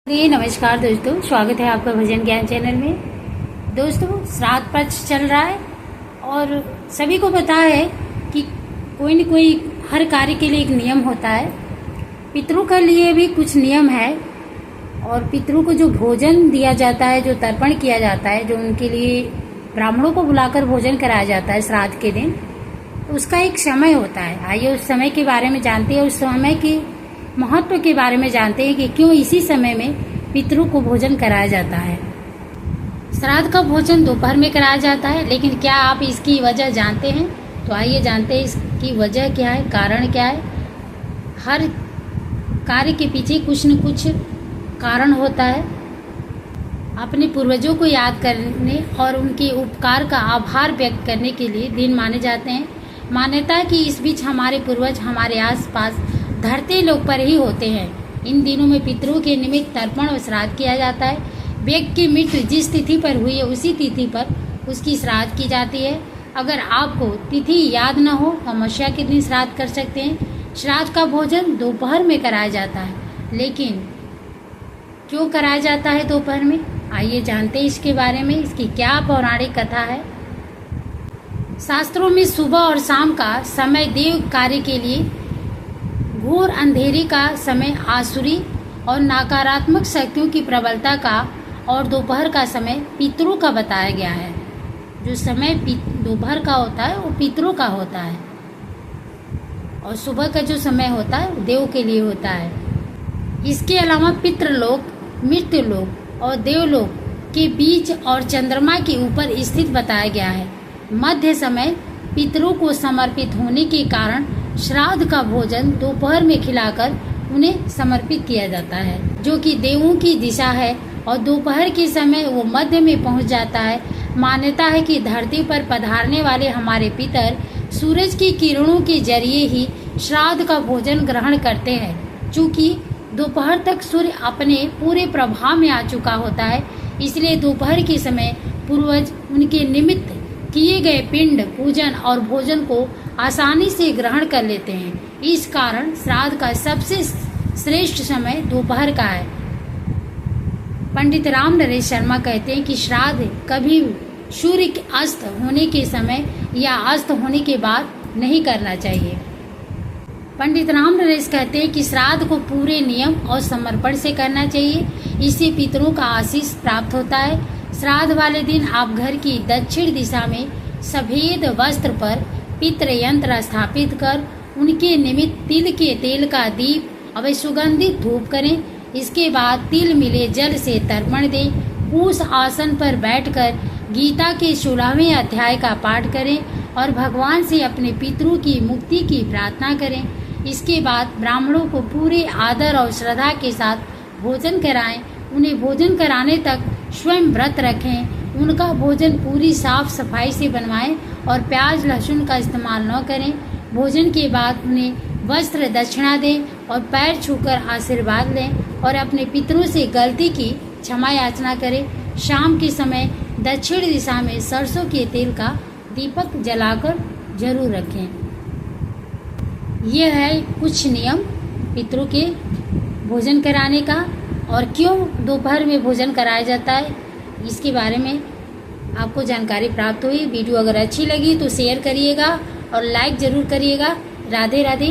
जी नमस्कार दोस्तों, स्वागत है आपका भजन ज्ञान चैनल में। दोस्तों, श्राद्ध पक्ष चल रहा है और सभी को पता है कि कोई न कोई हर कार्य के लिए एक नियम होता है। पितरों के लिए भी कुछ नियम है और पितरों को जो भोजन दिया जाता है, जो तर्पण किया जाता है, जो उनके लिए ब्राह्मणों को बुलाकर भोजन कराया जाता है श्राद्ध के दिन, उसका एक समय होता है। आइए उस समय के बारे में जानते हैं, उस समय की महत्व के बारे में जानते हैं कि क्यों इसी समय में पितरों को भोजन कराया जाता है। श्राद्ध का भोजन दोपहर में कराया जाता है, लेकिन क्या आप इसकी वजह जानते हैं? तो आइए जानते हैं इसकी वजह क्या है, कारण क्या है। हर कार्य के पीछे कुछ न कुछ कारण होता है। अपने पूर्वजों को याद करने और उनके उपकार का आभार व्यक्त करने के लिए दिन माने जाते हैं। मान्यता है कि इस बीच हमारे पूर्वज हमारे आसपास धरती लोक पर ही होते हैं। इन दिनों में पितरों के निमित्त तर्पण और श्राद्ध किया जाता है। व्यक्ति की मृत्यु जिस तिथि पर हुई है उसी तिथि पर उसकी श्राद्ध की जाती है। अगर आपको तिथि याद न हो तो अमावस्या के दिन श्राद्ध कर सकते हैं। श्राद्ध का भोजन दोपहर में कराया जाता है, लेकिन क्यों कराया जाता है दोपहर में? आइए जानते हैं इसके बारे में, इसकी क्या पौराणिक कथा है। शास्त्रों में सुबह और शाम का समय देव कार्य के लिए, घोर अंधेरी का समय आसुरी और नकारात्मक शक्तियों की प्रबलता का, और दोपहर का समय पितरों का बताया गया है। जो समय दोपहर का होता है वो पितरों का होता है और सुबह का जो समय होता है वो देव के लिए होता है। इसके अलावा पितृलोक, मृत्युलोक और देवलोक के बीच और चंद्रमा के ऊपर स्थित बताया गया है। मध्य समय पितरों को समर्पित होने के कारण श्राद्ध का भोजन दोपहर में खिलाकर उन्हें समर्पित किया जाता है, जो कि देवों की दिशा है, और दोपहर के समय वो मध्य में पहुंच जाता है। मान्यता है कि धरती पर पधारने वाले हमारे पितर सूरज की किरणों के जरिए ही श्राद्ध का भोजन ग्रहण करते हैं। चूँकि दोपहर तक सूर्य अपने पूरे प्रभाव में आ चुका होता है, इसलिए दोपहर के समय पूर्वज उनके निमित्त किए गए पिंड पूजन और भोजन को आसानी से ग्रहण कर लेते हैं। इस कारण श्राद्ध का सबसे श्रेष्ठ समय दोपहर का है। पंडित राम नरेश शर्मा कहते हैं कि श्राद्ध कभी सूर्य के अस्त होने के समय या अस्त होने के बाद नहीं करना चाहिए। पंडित राम नरेश कहते हैं कि श्राद्ध को पूरे नियम और समर्पण से करना चाहिए, इससे पितरों का आशीष प्राप्त होता है। श्राद्ध वाले दिन आप घर की दक्षिण दिशा में सफेद वस्त्र पर पितृ यंत्र स्थापित कर उनके निमित्त तिल के तेल का दीप और सुगंधित धूप करें। इसके बाद तिल मिले जल से तर्पण दें। उस आसन पर बैठकर गीता के 16वें अध्याय का पाठ करें और भगवान से अपने पितरों की मुक्ति की प्रार्थना करें। इसके बाद ब्राह्मणों को पूरे आदर और श्रद्धा के साथ भोजन कराएं। उन्हें भोजन कराने तक स्वयं व्रत रखें। उनका भोजन पूरी साफ सफाई से बनवाएं और प्याज लहसुन का इस्तेमाल न करें। भोजन के बाद उन्हें वस्त्र दक्षिणा दें और पैर छूकर आशीर्वाद लें और अपने पितरों से गलती की क्षमा याचना करें। शाम के समय दक्षिण दिशा में सरसों के तेल का दीपक जलाकर जरूर रखें। यह है कुछ नियम पितरों के भोजन कराने का, और क्यों दोपहर में भोजन कराया जाता है इसके बारे में आपको जानकारी प्राप्त हुई। वीडियो अगर अच्छी लगी तो शेयर करिएगा और लाइक जरूर करिएगा। राधे राधे।